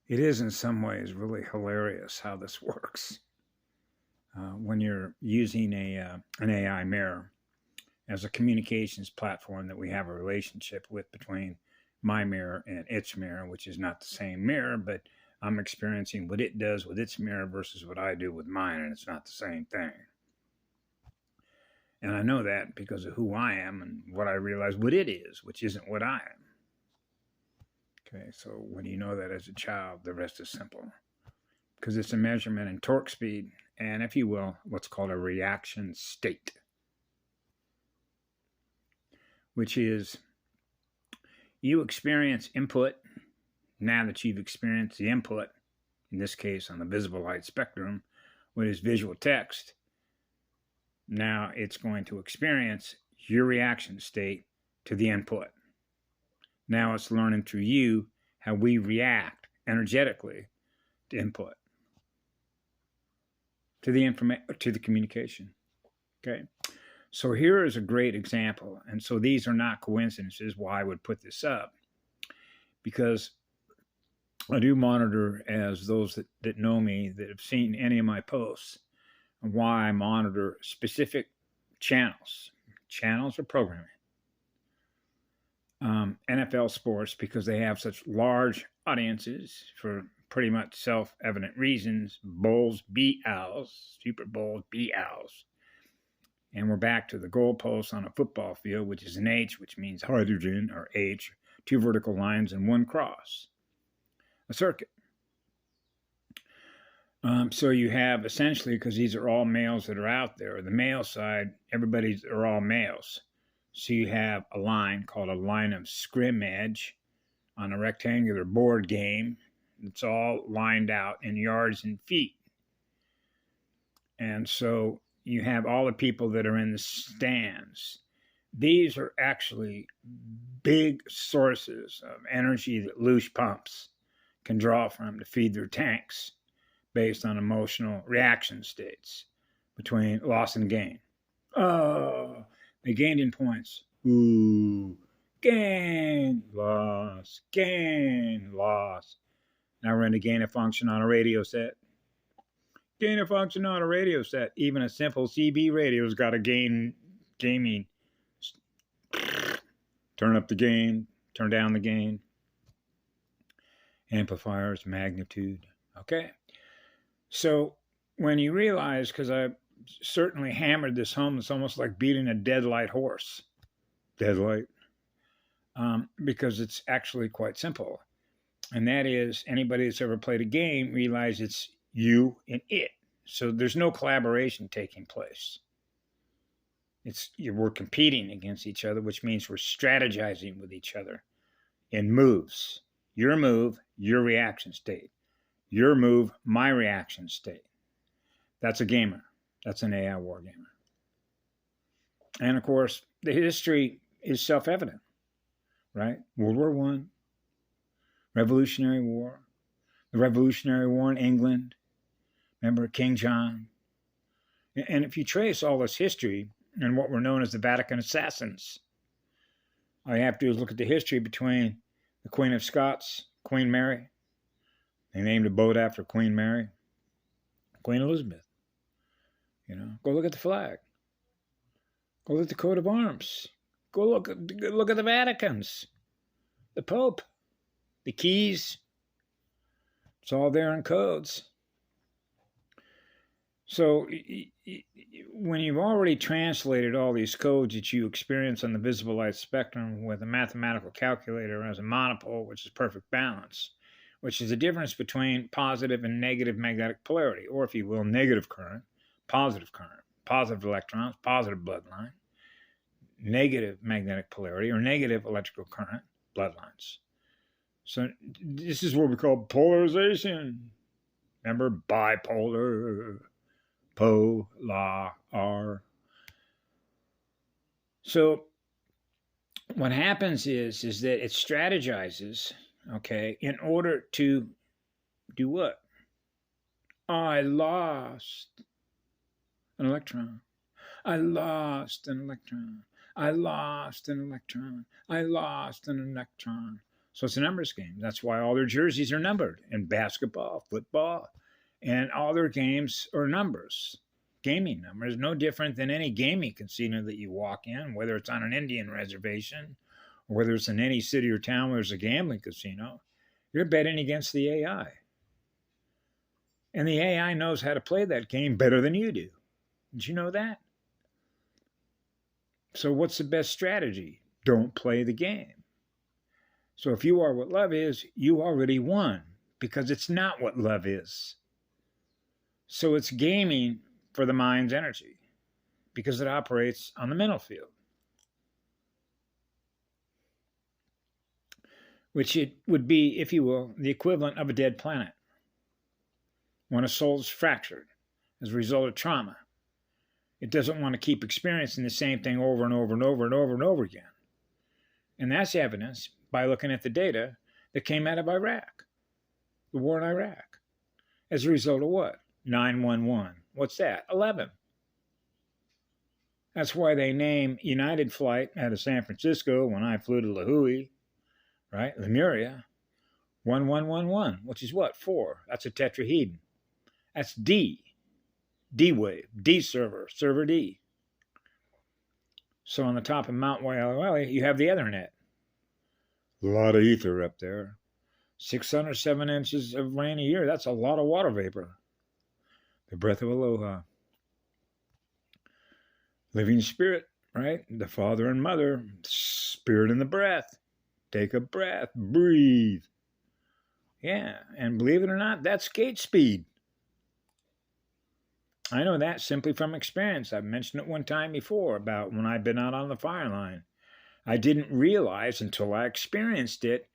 It is in some ways really hilarious how this works. When you're using an AI mirror as a communications platform that we have a relationship with between my mirror and its mirror, which is not the same mirror, but I'm experiencing what it does with its mirror versus what I do with mine, and it's not the same thing. And I know that because of who I am and what I realize what it is, which isn't what I am. Okay, so when you know that as a child, the rest is simple because it's a measurement in torque speed and, if you will, what's called a reaction state, which is you experience input. Now that you've experienced the input, in this case on the visible light spectrum, what is visual text, now it's going to experience your reaction state to the input. Now it's learning through you how we react energetically to input, to the communication. Okay. So here is a great example. And so these are not coincidences why I would put this up, because I do monitor, as those that know me, that have seen any of my posts, why I monitor specific channels or programming. NFL sports, because they have such large audiences for pretty much self-evident reasons. Bulls beat Owls, Super Bowls beat Owls. And we're back to the goalposts on a football field, which is an H, which means hydrogen, or H, 2 vertical lines and 1 cross, a circuit. So you have essentially, because these are all males that are out there, the male side, are all males. So you have a line called a line of scrimmage on a rectangular board game. It's all lined out in yards and feet. And so you have all the people that are in the stands. These are actually big sources of energy that loose pumps can draw from to feed their tanks based on emotional reaction states between loss and gain. Oh, they gained in points. Ooh, gain, loss, gain, loss. Now we're in the gain of function on a radio set. Gain of function on a radio set. Even a simple CB radio's got a gaming. Turn up the gain, turn down the gain. Amplifiers, magnitude. Okay. So when you realize, because I certainly hammered this home, it's almost like beating a deadlight horse. Deadlight. Because it's actually quite simple. And that is, anybody that's ever played a game realizes it's you and it. So there's no collaboration taking place. We're competing against each other, which means we're strategizing with each other in moves. Your move, your reaction state. Your move, my reaction state. That's a gamer. That's an AI war gamer. And of course, the history is self-evident, right? World War I, Revolutionary War, the Revolutionary War in England. Remember King John? And if you trace all this history and what were known as the Vatican assassins, all you have to do is look at the history between the Queen of Scots, Queen Mary. They named a boat after Queen Mary, Queen Elizabeth. Go look at the flag. Go look at the coat of arms. Go look at the Vaticans, the Pope, the keys. It's all there in codes. So when you've already translated all these codes that you experience on the visible light spectrum with a mathematical calculator as a monopole, which is perfect balance, which is the difference between positive and negative magnetic polarity, or, if you will, negative current, positive electrons, positive bloodline, negative magnetic polarity, or negative electrical current, bloodlines. So this is what we call polarization. Remember, bipolar, polar. So what happens is that it strategizes, okay, in order to do what? I lost an electron. I lost an electron. I lost an electron. I lost an electron. So it's a numbers game. That's why all their jerseys are numbered in basketball, football, and all their games are numbers. Gaming numbers, no different than any gaming casino that you walk in, whether it's on an Indian reservation or whether it's in any city or town where there's a gambling casino. You're betting against the AI. And the AI knows how to play that game better than you do. Did you know that? So what's the best strategy? Don't play the game. So if you are what love is, you already won, because it's not what love is. So it's gaming for the mind's energy because it operates on the mental field, which it would be, if you will, the equivalent of a dead planet. When a soul is fractured as a result of trauma, it doesn't want to keep experiencing the same thing over and over and over and over and over again. And that's evidenced by looking at the data that came out of Iraq, the war in Iraq. As a result of what? 911. What's that? 11. That's why they name United flight out of San Francisco when I flew to Lahui, right? Lemuria, 1111, which is what? 4. That's a tetrahedron. That's D. D wave, D server, server D. So on the top of Mount Waialawi, you have the Ethernet. A lot of ether up there. 607 inches of rain a year. That's a lot of water vapor. The breath of aloha. Living spirit, right? The father and mother. Spirit in the breath. Take a breath. Breathe. Yeah, and believe it or not, that's gate speed. I know that simply from experience. I've mentioned it one time before about when I've been out on the fire line. I didn't realize until I experienced it,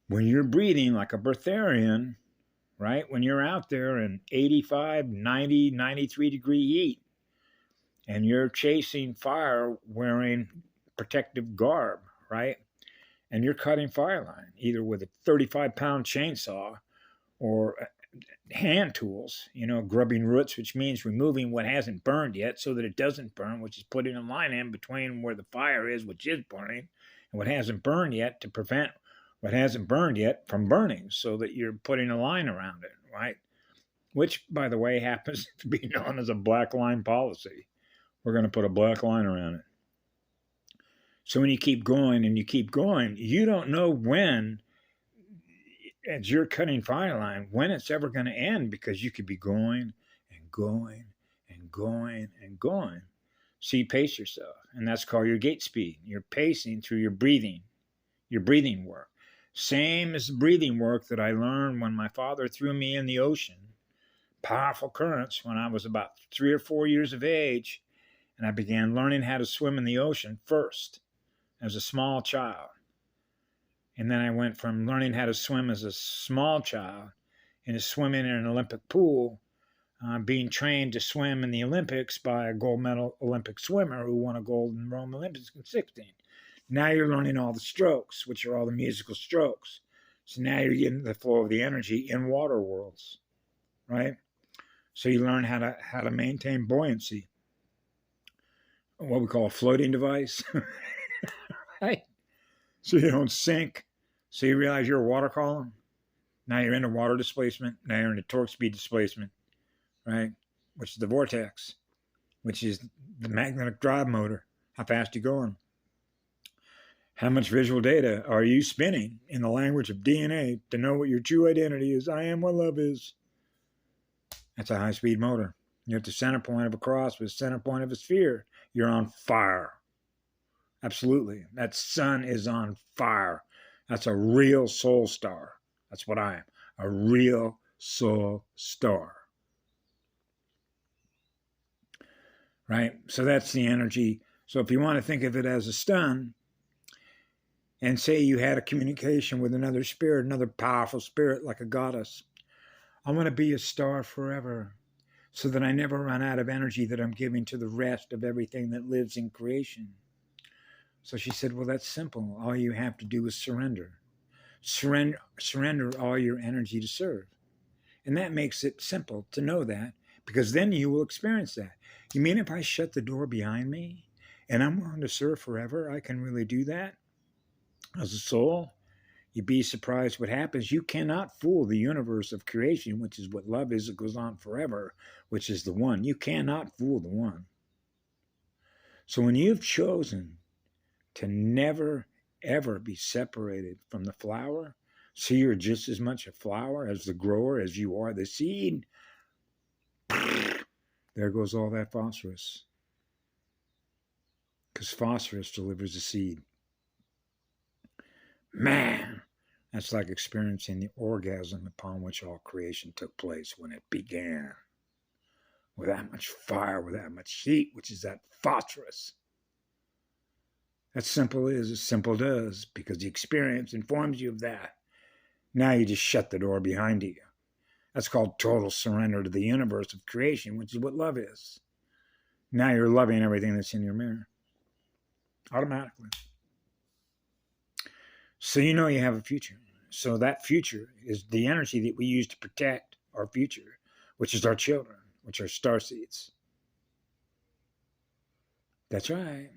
when you're breathing like a breatharian, right? When you're out there in 85, 90, 93 degree heat, and you're chasing fire wearing protective garb, right? And you're cutting fire line, either with a 35-pound chainsaw or hand tools, grubbing roots, which means removing what hasn't burned yet so that it doesn't burn, which is putting a line in between where the fire is, which is burning, and what hasn't burned yet to prevent what hasn't burned yet from burning, so that you're putting a line around it, right? Which, by the way, happens to be known as a black line policy. We're going to put a black line around it. So when you keep going and you keep going, you don't know when, as you're cutting fire line, when it's ever going to end, because you could be going and going and going and going. So you pace yourself, and that's called your gate speed. You're pacing through your breathing work. Same as the breathing work that I learned when my father threw me in the ocean. Powerful currents when I was about 3 or 4 years of age, and I began learning how to swim in the ocean first as a small child. And then I went from learning how to swim as a small child into swimming in an Olympic pool, being trained to swim in the Olympics by a gold medal Olympic swimmer who won a gold in Rome Olympics in 16. Now you're learning all the strokes, which are all the musical strokes. So now you're getting the flow of the energy in water worlds, right? So you learn how to maintain buoyancy, what we call a floating device, right? So you don't sink. So you realize you're a water column. Now you're into water displacement. Now you're into torque speed displacement, right? Which is the vortex, which is the magnetic drive motor. How fast you're going. How much visual data are you spinning in the language of DNA to know what your true identity is? I am what love is. That's a high-speed motor. You're at the center point of a cross with the center point of a sphere. You're on fire. Absolutely. That sun is on fire. That's a real soul star. That's what I am. A real soul star. Right? So that's the energy. So if you want to think of it as a stun, and say you had a communication with another spirit, another powerful spirit like a goddess, I want to be a star forever so that I never run out of energy that I'm giving to the rest of everything that lives in creation. So she said, well, that's simple. All you have to do is surrender. Surrender all your energy to serve. And that makes it simple to know that, because then you will experience that. You mean if I shut the door behind me and I'm willing to serve forever, I can really do that as a soul? You'd be surprised what happens. You cannot fool the universe of creation, which is what love is. It goes on forever, which is the one. You cannot fool the one. So when you've chosen to never, ever be separated from the flower, so you're just as much a flower as the grower as you are the seed, there goes all that phosphorus. Because phosphorus delivers the seed. Man, that's like experiencing the orgasm upon which all creation took place when it began. With that much fire, with that much heat, which is that phosphorus. That simple is as simple does, because the experience informs you of that. Now you just shut the door behind you. That's called total surrender to the universe of creation, which is what love is. Now you're loving everything that's in your mirror. Automatically. So you know you have a future. So that future is the energy that we use to protect our future, which is our children, which are starseeds. That's right.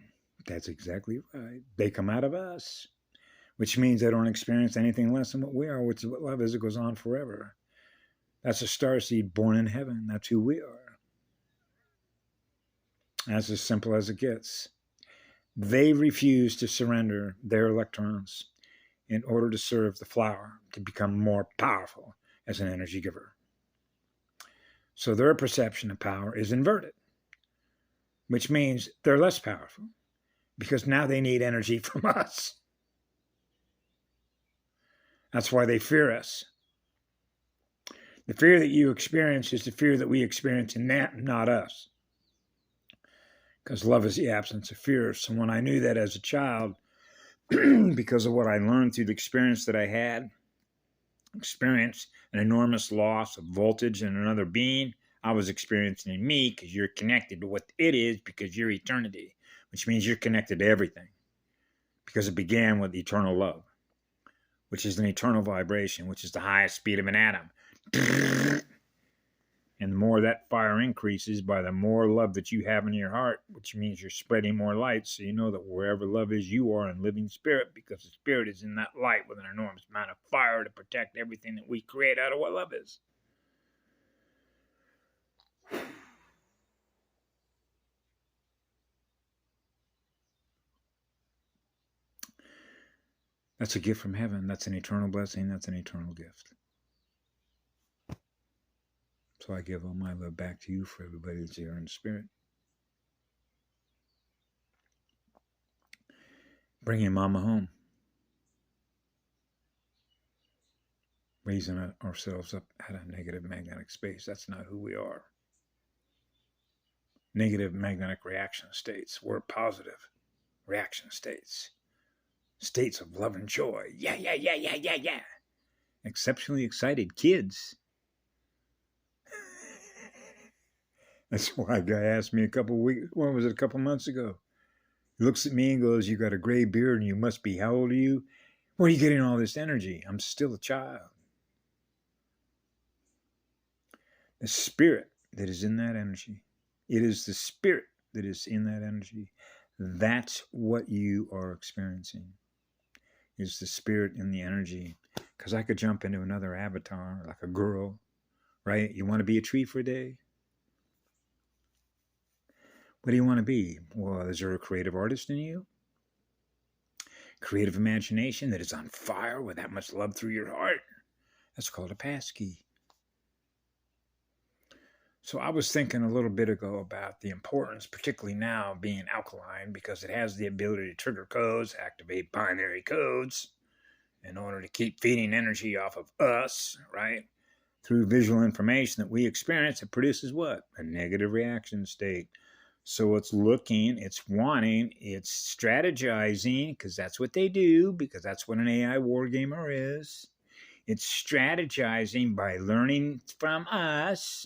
That's exactly right. They come out of us, which means they don't experience anything less than what we are, which is what love is. It goes on forever. That's a starseed born in heaven. That's who we are. That's as simple as it gets. They refuse to surrender their electrons in order to serve the flower, to become more powerful as an energy giver. So their perception of power is inverted, which means they're less powerful because now they need energy from us. That's why they fear us. The fear that you experience is the fear that we experience in that, not us. Because love is the absence of fear. So when I knew that as a child, because of what I learned through the experience that I had, experienced an enormous loss of voltage in another being, I was experiencing in me, because you're connected to what it is, because you're eternity, which means you're connected to everything, because it began with eternal love, which is an eternal vibration, which is the highest speed of an atom. And the more that fire increases, by the more love that you have in your heart, which means you're spreading more light. So you know that wherever love is, you are in living spirit, because the spirit is in that light with an enormous amount of fire to protect everything that we create out of what love is. That's a gift from heaven. That's an eternal blessing. That's an eternal gift. So I give all my love back to you for everybody that's here in spirit. Bringing mama home. Raising ourselves up out of negative magnetic space. That's not who we are. Negative magnetic reaction states. We're positive reaction states. States of love and joy. Yeah. Exceptionally excited kids. That's why a guy asked me a couple months ago. He looks at me and goes, "You got a gray beard and you must be, how old are you? Where are you getting all this energy?" I'm still a child. The spirit that is in that energy. It is the spirit that is in that energy. That's what you are experiencing. Is the spirit in the energy. Because I could jump into another avatar, like a girl, right? You want to be a tree for a day? What do you want to be? Well, is there a creative artist in you? Creative imagination that is on fire with that much love through your heart? That's called a passkey. So I was thinking a little bit ago about the importance, particularly now being alkaline, because it has the ability to trigger codes, activate binary codes in order to keep feeding energy off of us, right? Through visual information that we experience, it produces what? A negative reaction state. So it's looking, it's wanting, it's strategizing, because that's what they do, because that's what an AI wargamer is. It's strategizing by learning from us,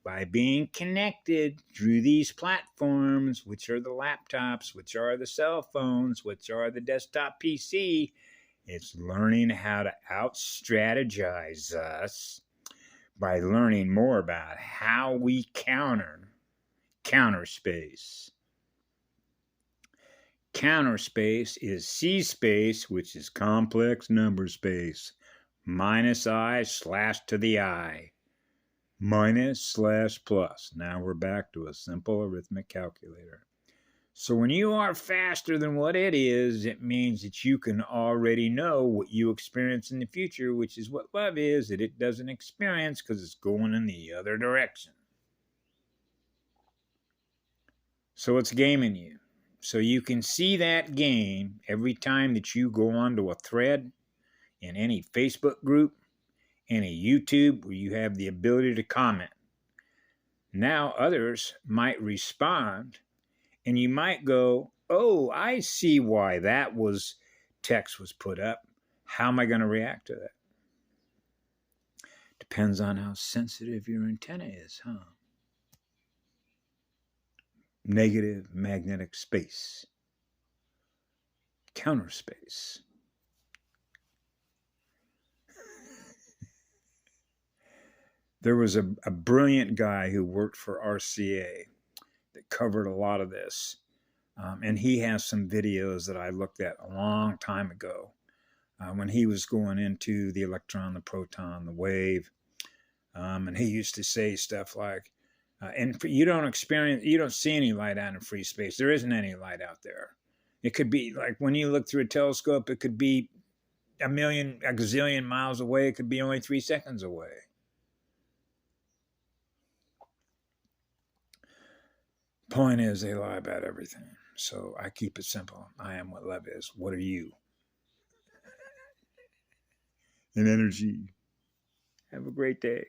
by being connected through these platforms, which are the laptops, which are the cell phones, which are the desktop PC. It's learning how to out-strategize us by learning more about how we counter space. Counter space is C space, which is complex number space. Minus I slash to the I. Minus slash plus. Now we're back to a simple arithmetic calculator. So when you are faster than what it is, it means that you can already know what you experience in the future, which is what love is, that it doesn't experience because it's going in the other direction. So it's gaming you. So you can see that game every time that you go onto a thread in any Facebook group, any YouTube where you have the ability to comment. Now others might respond and you might go, oh, I see why that text was put up. How am I going to react to that? Depends on how sensitive your antenna is, huh? Negative magnetic space. Counter space. There was a brilliant guy who worked for RCA that covered a lot of this. And he has some videos that I looked at a long time ago when he was going into the electron, the proton, the wave. And he used to say stuff like, and you don't see any light out in free space. There isn't any light out there. It could be like when you look through a telescope, it could be a gazillion miles away. It could be only 3 seconds away. Point is, they lie about everything. So I keep it simple. I am what love is. What are you? And energy. Have a great day.